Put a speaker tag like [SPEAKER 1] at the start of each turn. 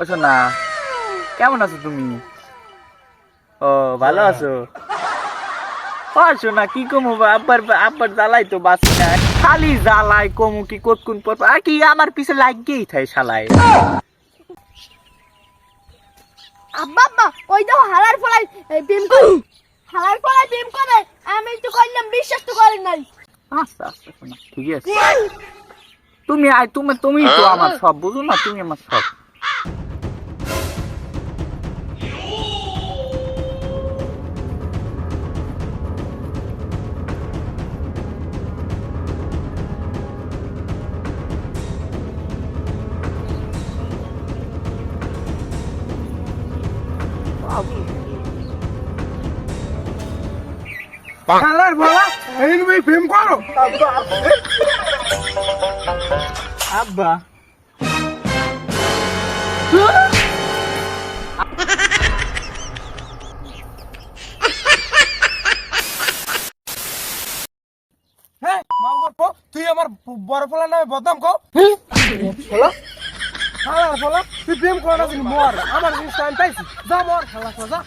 [SPEAKER 1] ও সোনা কেমন আছো তুমি? ও ভালো আছো? ও সোনা কি কমু আব্বার আব্বার জ্বালাই তো বাঁচি না, খালি জ্বালাই কমু কি কতক্ষণ পর আর কি আমার পিছে লাগেই থাই শালায়।
[SPEAKER 2] আব্বা আব্বা ওই দাও হালার ফলাই প্রেম করে, হালার ফলাই প্রেম করে, আমি তো কইলাম বিশ্বাস তো করেন নাই।
[SPEAKER 1] আচ্ছা আচ্ছা সোনা ঠিক আছে, তুমি আয় তুমি তুমি তো আমার সব, বুঝো না তুমি আমার সব।
[SPEAKER 3] শালার বলা এই তুমি প্রেম করো
[SPEAKER 1] আব্বা
[SPEAKER 3] হ্যাঁ মাও গো তুই আমার বড় ফলা নামে বদনাম কো বলা শালার বলা তুই প্রেম করো না তুমি মর আমার জিনিস টাইম পাইছি যা মর শালা যা